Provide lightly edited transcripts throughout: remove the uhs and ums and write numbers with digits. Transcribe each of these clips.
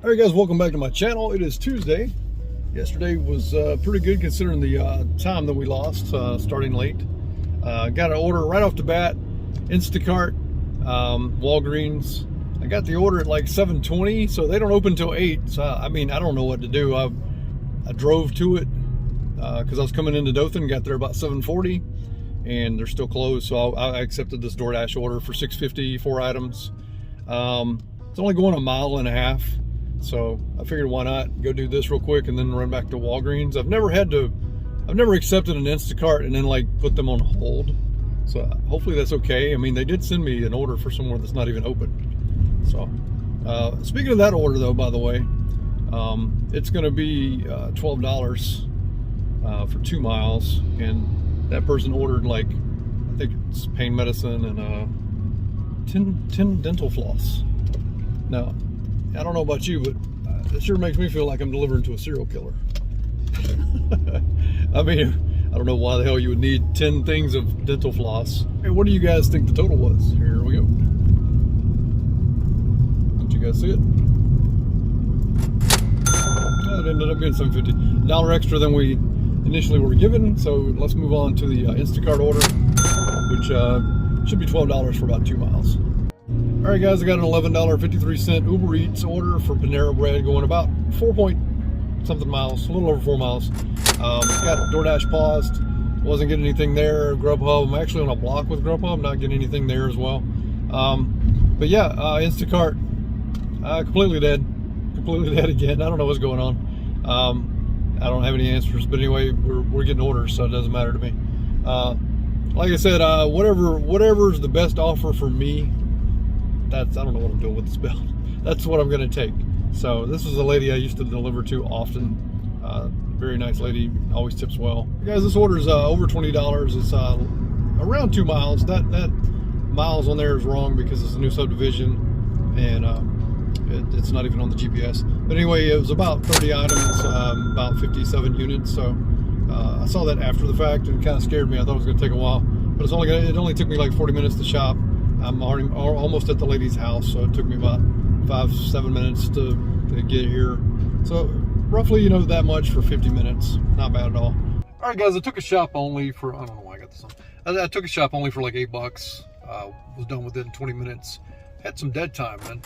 All right, guys, welcome back to my channel. It is Tuesday. Yesterday was pretty good considering the time that we lost starting late. Got an order right off the bat, Instacart, Walgreens. I got the order at like 7:20, so they don't open till 8. So I mean, I don't know what to do. I drove to it because I was coming into Dothan, got there about 7:40, and they're still closed. So I accepted this DoorDash order for $6.50, 4 items. It's only going 1.5 miles. So I figured, why not go do this real quick and then run back to Walgreens. I've never accepted an Instacart and then like put them on hold. So hopefully that's okay. I mean, they did send me an order for somewhere that's not even open. So speaking of that order though, by the way, it's going to be $12 for 2 miles. And that person ordered like, I think it's pain medicine and 10 dental floss. Now, I don't know about you, but it sure makes me feel like I'm delivering to a serial killer. I mean, I don't know why the hell you would need 10 things of dental floss. Hey, what do you guys think the total was? Here we go. Did you guys see it? It ended up being $7.50. $1 extra than we initially were given. So let's move on to the Instacart order, which should be $12 for about 2 miles. All right, guys, I got an $11.53 Uber Eats order for Panera Bread going about 4-point-something miles, a little over 4 miles. Got DoorDash paused, wasn't getting anything there. GrubHub, I'm actually on a block with GrubHub, not getting anything there as well. But yeah, Instacart, completely dead again. I don't know what's going on. I don't have any answers, but anyway, we're getting orders, so it doesn't matter to me. Like I said, whatever's the best offer for me, I don't know what I'm doing with this belt. That's what I'm going to take. So this is a lady I used to deliver to often. Very nice lady, always tips well. Guys, this order is over $20. It's around 2 miles. That miles on there is wrong because it's a new subdivision, and it's not even on the GPS. But anyway, it was about 30 items, about 57 units. So I saw that after the fact and it kind of scared me. I thought it was going to take a while, but it only took me like 40 minutes to shop. I'm already almost at the lady's house, so it took me about 5-7 minutes to get here. So roughly, you know, that much for 50 minutes. Not bad at all. All right, guys, I took a shop only for, I don't know why I got this on. I took a shop only for like $8. Was done within 20 minutes. Had some dead time, man.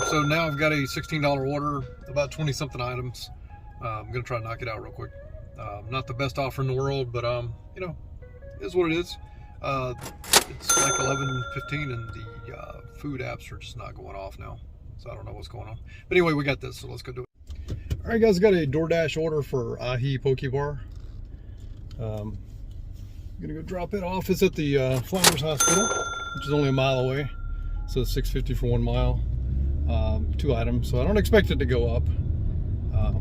So now I've got a $16 order, about 20-something items. I'm going to try to knock it out real quick. Not the best offer in the world, but, you know, it is what it is. It's like 11:15 and the food apps are just not going off now, so I don't know what's going on, but anyway, we got this, so let's go do it. All right, guys, I got a DoorDash order for ahi poke bar. I'm gonna go drop it off. It's at the Flowers Hospital, which is only 1 mile away, so it's $6.50 for 1 mile, 2 items, so I don't expect it to go up,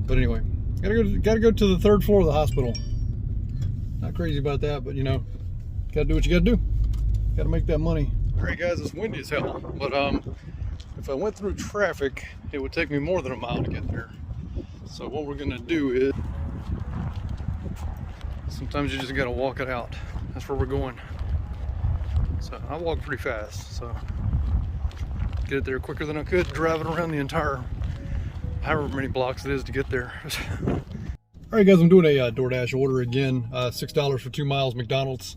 but anyway, gotta go to the 3rd floor of the hospital. Not crazy about that, but you know, gotta do what you gotta do. Gotta make that money. All right, guys, it's windy as hell, but if I went through traffic, it would take me more than 1 mile to get there. So what we're gonna do is, sometimes you just gotta walk it out. That's where we're going. So I walk pretty fast, so get it there quicker than I could driving around the entire, however many blocks it is to get there. All right, guys, I'm doing a DoorDash order again. $6 for 2 miles, McDonald's.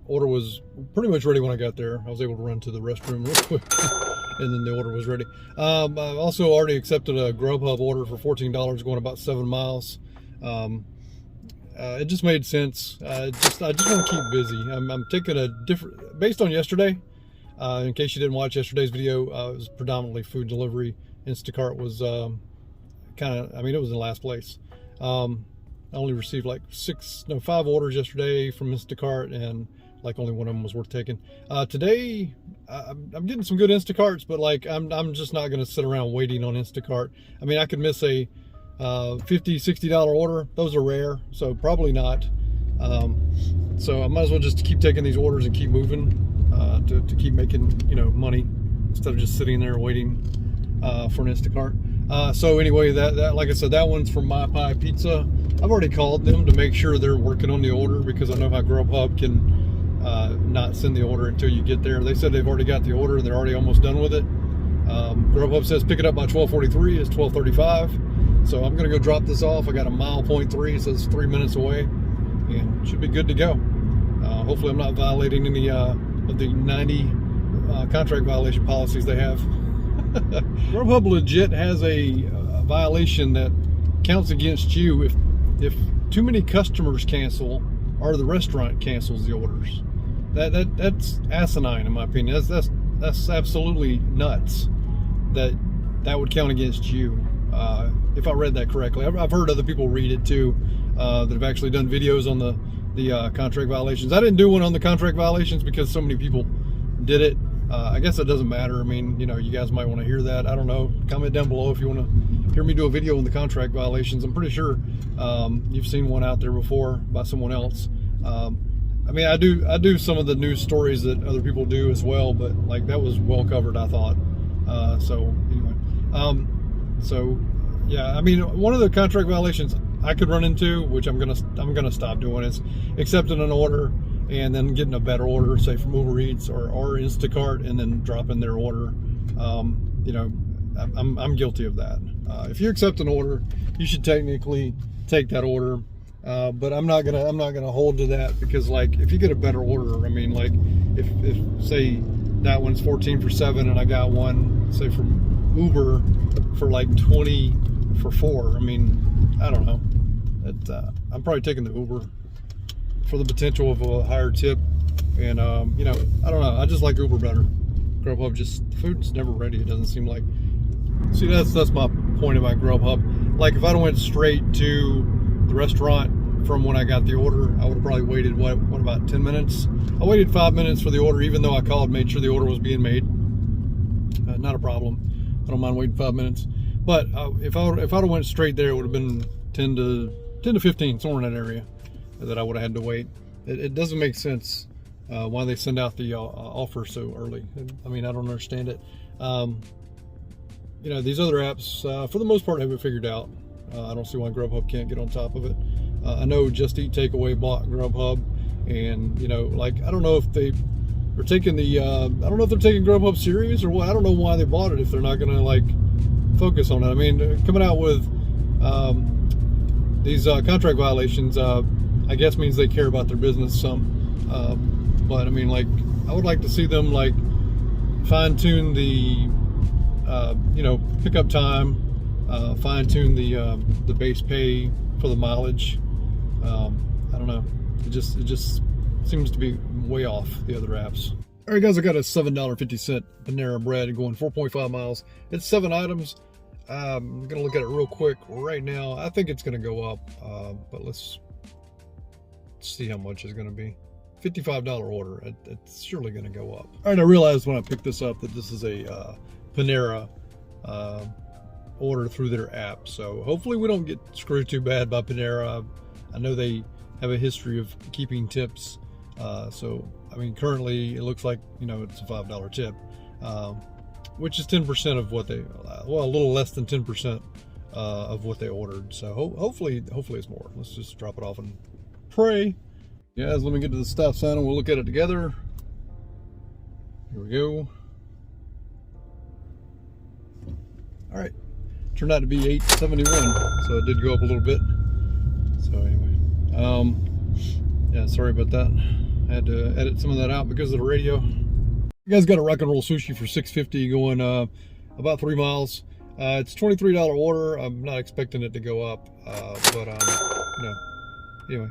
Order was pretty much ready when I got there. I was able to run to the restroom real quick and then the order was ready. I also already accepted a GrubHub order for $14 going about 7 miles. It just made sense. I just want to keep busy. I'm taking a different, based on yesterday, in case you didn't watch yesterday's video, it was predominantly food delivery. Instacart was it was in last place. I only received like 5 orders yesterday from Instacart, and like only one of them was worth taking. Today, I'm getting some good Instacarts, but like I'm just not going to sit around waiting on Instacart. I mean, I could miss a $50, $60 order. Those are rare, so probably not. So I might as well just keep taking these orders and keep moving to keep making, you know, money instead of just sitting there waiting for an Instacart. So anyway, that like I said, that one's from My Pie Pizza. I've already called them to make sure they're working on the order because I know how GrubHub can not send the order until you get there. They said they've already got the order and they're already almost done with it. GrubHub says pick it up by 12:43. It's 12:35. So I'm going to go drop this off. I got a 1.3 miles. It says 3 minutes away, and should be good to go. Hopefully I'm not violating any of the 90 contract violation policies they have. GrubHub legit has a violation that counts against you if too many customers cancel or the restaurant cancels the orders. That's asinine in my opinion. That's absolutely nuts. That would count against you. If I read that correctly, I've heard other people read it too that have actually done videos on the contract violations. I didn't do one on the contract violations because so many people did it. I guess it doesn't matter. I mean, you guys might want to hear that. I don't know. Comment down below if you want to hear me do a video on the contract violations. I'm pretty sure you've seen one out there before by someone else. I mean, I do some of the news stories that other people do as well, but like that was well covered, I thought. So anyway, so yeah, I mean, one of the contract violations I could run into, which I'm gonna stop doing, is accepting an order and then getting a better order, say from UberEats or Instacart, and then dropping their order. I'm guilty of that. If you accept an order, you should technically take that order. But I'm not gonna hold to that, because like if you get a better order, I mean, like if say that one's 14 for $7 and I got one say from Uber for like 20 for $4, I mean, I don't know. I'm probably taking the Uber for the potential of a higher tip, and I don't know. I just like Uber better. GrubHub, just the food's never ready. It doesn't seem like. See, that's my point about GrubHub. Like if I went straight to the restaurant from when I got the order, I would have probably waited what about 10 minutes. I waited 5 minutes for the order, even though I called, made sure the order was being made. Not a problem. I don't mind waiting 5 minutes. But if I'd have went straight there, it would have been 10 to 15, somewhere in that area, that I would have had to wait. It doesn't make sense why they send out the offer so early. I mean, I don't understand it. These other apps, for the most part, have it figured out. I don't see why GrubHub can't get on top of it. I know Just Eat Takeaway bought GrubHub, and I don't know if they are taking I don't know if they're taking GrubHub serious or what. I don't know why they bought it if they're not going to focus on it. I mean, coming out with these contract violations, I guess means they care about their business some. But I mean, I would like to see them fine tune the pickup time. Fine tune the base pay for the mileage. I don't know. It just seems to be way off the other apps. All right, guys, I got a $7.50 Panera Bread going 4.5 miles. It's 7 items. I'm gonna look at it real quick right now. I think it's gonna go up, but let's see how much it's gonna be. $55 order. It's surely gonna go up. All right, I realized when I picked this up that this is a Panera order through their app, so hopefully we don't get screwed too bad by Panera. I know they have a history of keeping tips, so I mean, currently it looks like it's a $5 tip, which is 10% of what they, well, a little less than 10% of what they ordered. So hopefully it's more. Let's just drop it off and pray. Guys, let me get to the stop sign and we'll look at it together. Here we go. All right, turned out to be $8.71, so it did go up a little bit. So anyway, yeah, sorry about that. I had to edit some of that out because of the radio. You guys got a rock and roll sushi for $6.50 going about 3 miles. It's $23 order. I'm not expecting it to go up, but anyway.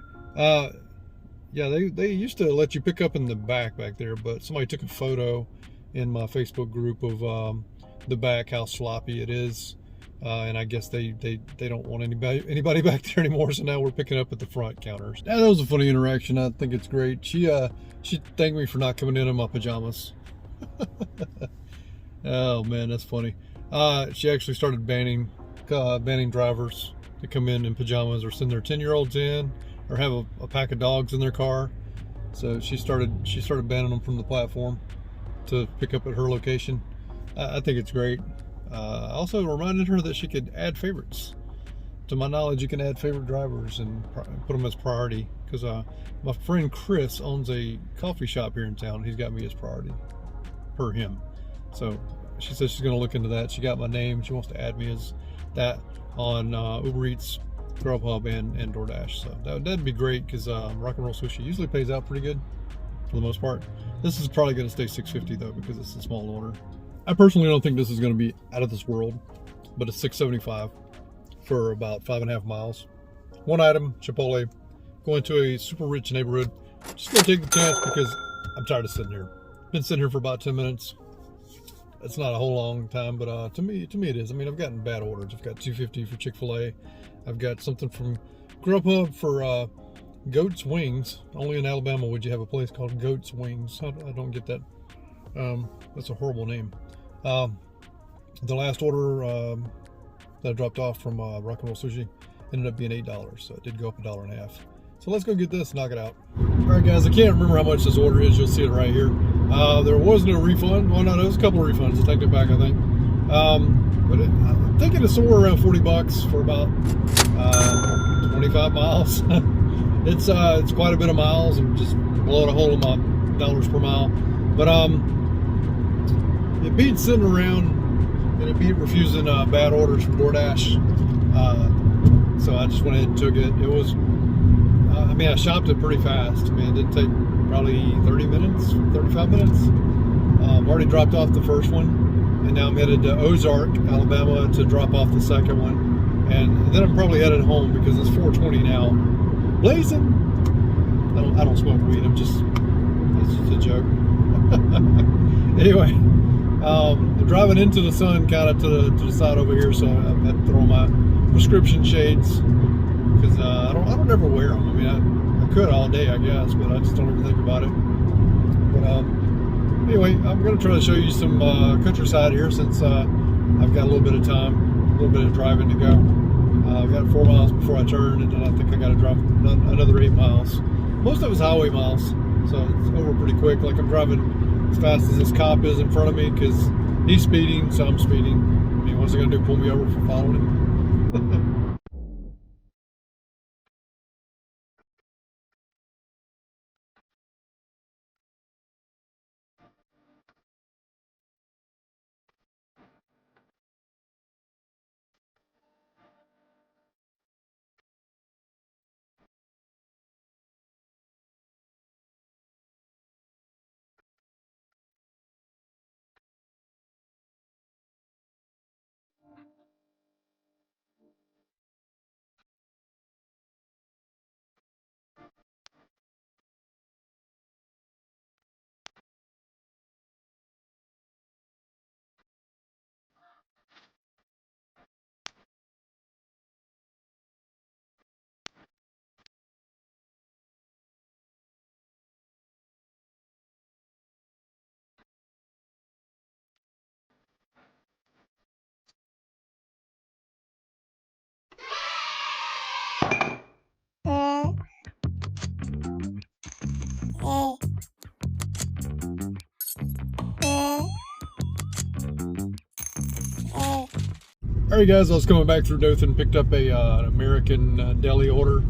Yeah, they used to let you pick up in the back there, but somebody took a photo in my Facebook group of the back, how sloppy it is, and I guess they don't want anybody back there anymore, so now we're picking up at the front counters. Now, that was a funny interaction. I think it's great. She thanked me for not coming in my pajamas. Oh man, that's funny. She actually started banning drivers to come in pajamas or send their 10-year-olds in or have a pack of dogs in their car. So she started banning them from the platform to pick up at her location. I think it's great. I also reminded her that she could add favorites. To my knowledge, you can add favorite drivers and put them as priority, because my friend Chris owns a coffee shop here in town. He's got me as priority per him. So she says she's going to look into that. She got my name. She wants to add me as that on Uber Eats, GrubHub, and DoorDash. So that'd be great, because Rock and Roll Sushi usually pays out pretty good for the most part. This is probably going to stay $6.50 though, because it's a small order. I personally don't think this is going to be out of this world, but it's $6.75 for about 5.5 miles. One item, Chipotle, going to a super rich neighborhood. Just gonna take the chance because I'm tired of sitting here. Been sitting here for about 10 minutes. It's not a whole long time, but to me it is. I mean, I've gotten bad orders. I've got $2.50 for Chick-fil-A. I've got something from GrubHub for goat's wings. Only in Alabama would you have a place called Goat's Wings. I don't get that. That's a horrible name. The last order that I dropped off from Rock and Roll Sushi ended up being $8, so it did go up $1.50. So let's go get this, knock it out. All right, guys, I can't remember how much this order is. You'll see it right here. There was no refund. Well, no, there was a couple of refunds. I take it back, I think. But I'm thinking it's somewhere around $40 for about 25 miles. It's quite a bit of miles. I'm just blowing a hole in my dollars per mile. But it beat sitting around, and it beat refusing bad orders from DoorDash. So I just went ahead and took it. It was, I mean, I shopped it pretty fast. I mean, it didn't take probably 30 minutes, 35 minutes. I've already dropped off the first one, and now I'm headed to Ozark, Alabama, to drop off the second one. And then I'm probably headed home because it's 4:20 now. Blazing! I don't smoke weed. It's just a joke. Anyway, I'm driving into the sun, kind of to the side over here, so I had to throw my prescription shades because I don't ever wear them. I mean, I could all day, I guess, but I just don't even think about it. But anyway, I'm going to try to show you some countryside here, since I've got a little bit of time, a little bit of driving to go. I've got 4 miles before I turn, and then I think I got to drive another 8 miles. Most of it's highway miles, so it's over pretty quick. Like, I'm driving as fast as this cop is in front of me because he's speeding, so I'm speeding. I mean, what's he going to do, pull me over for following him? All right, guys, I was coming back through Dothan, picked up an American deli order.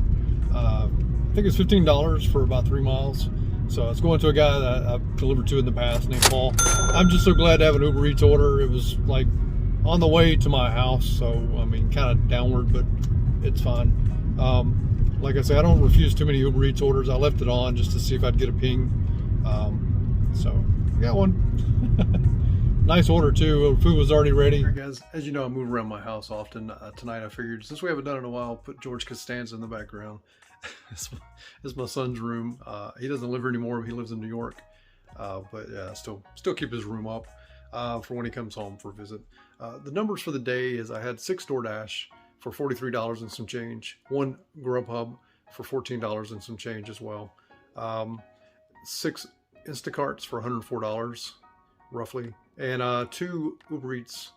I think it's $15 for about 3 miles. So it's going to a guy that I've delivered to in the past named Paul. I'm just so glad to have an Uber Eats order. It was like on the way to my house, so I mean, kind of downward, but it's fine. Like I say, I don't refuse too many Uber Eats orders. I left it on just to see if I'd get a ping. So I got one. Nice order too. Food was already ready. All right, guys, as you know, I move around my house often. Tonight I figured, since we haven't done it in a while, I'll put George Costanza in the background. This is my son's room. He doesn't live here anymore. He lives in New York. But yeah, still keep his room up for when he comes home for a visit. The numbers for the day is I had 6 DoorDash for $43 and some change. 1 GrubHub for $14 and some change as well. 6 Instacarts for $104 roughly. And 2 Uber Eats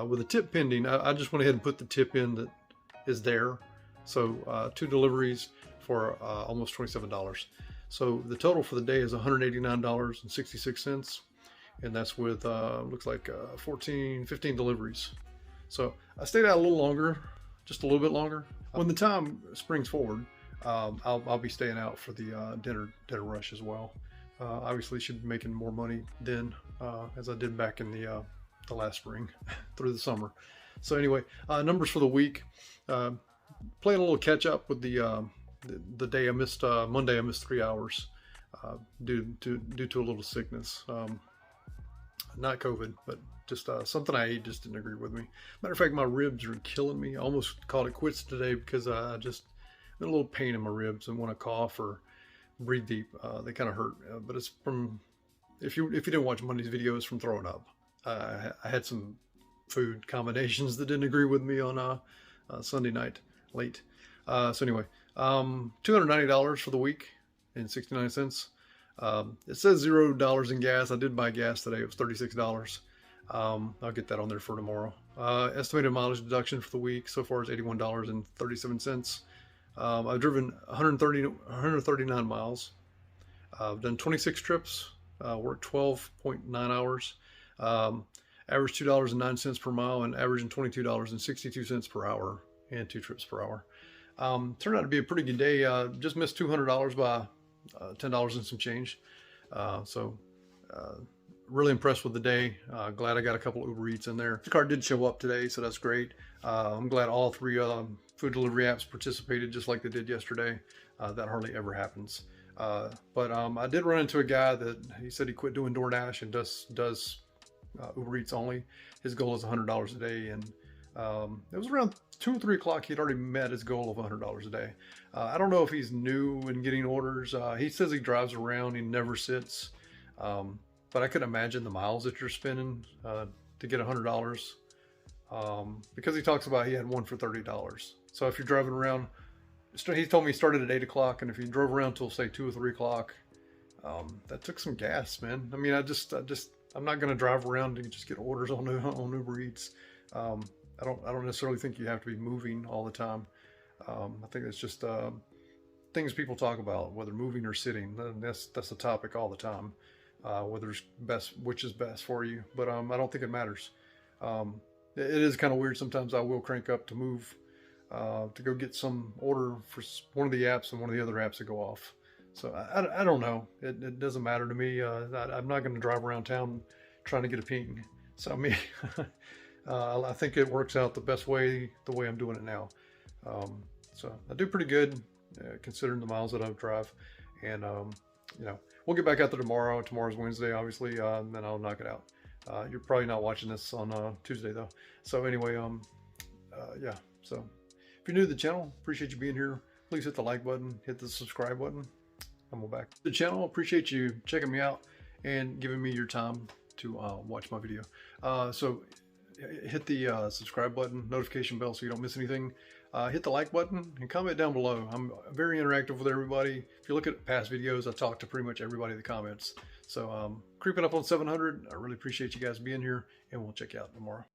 with a tip pending. I just went ahead and put the tip in that is there. So 2 deliveries for almost $27. So the total for the day is $189.66. And that's with, looks like 15 deliveries. So I stayed out a little longer, just a little bit longer. When the time springs forward, I'll be staying out for the dinner rush as well. Obviously should be making more money then as I did back in the last spring through the summer. So anyway, numbers for the week. Playing a little catch up with the day I missed, Monday I missed 3 hours due to a little sickness. Not COVID, but just something I ate just didn't agree with me. Matter of fact, my ribs are killing me. I almost called it quits today because I just got a little pain in my ribs, and when I cough or breathe deep, they kind of hurt. But it's from, if you didn't watch Monday's video, it's from throwing up. I had some food combinations that didn't agree with me on Sunday night late. So anyway, $290 for the week and 69 cents. It says $0 in gas. I did buy gas today. It was $36. I'll get that on there for tomorrow. Estimated mileage deduction for the week so far is $81.37. I've driven 139 miles. I've done 26 trips, worked 12.9 hours, averaged $2.09 per mile, and averaging $22.62 per hour, and 2 trips per hour. Turned out to be a pretty good day. Just missed $200 by $10 and some change. So really impressed with the day. Glad I got a couple of Uber Eats in there. The car did show up today, so that's great. I'm glad all 3 food delivery apps participated just like they did yesterday. That hardly ever happens. But I did run into a guy that he said he quit doing DoorDash and does Uber Eats only. His goal is $100 a day, and it was around 2 or 3 o'clock. He'd already met his goal of $100 a day. I don't know if he's new in getting orders. He says he drives around, he never sits. But I could imagine the miles that you're spending to get $100. Because he talks about he had one for $30. So if you're driving around, he told me he started at 8 o'clock, and if you drove around till say 2 or 3 o'clock, that took some gas, man. I mean, I'm not going to drive around and just get orders on Uber Eats. I don't necessarily think you have to be moving all the time. I think it's just things people talk about, whether moving or sitting. That's the topic all the time. Which is best for you. But I don't think it matters. It is kind of weird. Sometimes I will crank up to move to go get some order for one of the apps and one of the other apps that go off. So I don't know. It doesn't matter to me. I'm not going to drive around town trying to get a ping. So I mean, I think it works out the best way, the way I'm doing it now. So I do pretty good considering the miles that I drive. And, we'll get back out there tomorrow. Tomorrow's Wednesday, obviously, and then I'll knock it out. You're probably not watching this on Tuesday, though. So anyway, yeah. So if you're new to the channel, appreciate you being here. Please hit the like button, hit the subscribe button, and we'll back to the channel. Appreciate you checking me out and giving me your time to watch my video. So hit the subscribe button, notification bell so you don't miss anything. Hit the like button and comment down below. I'm very interactive with everybody. If you look at past videos, I talk to pretty much everybody in the comments. So creeping up on 700. I really appreciate you guys being here, and we'll check you out tomorrow.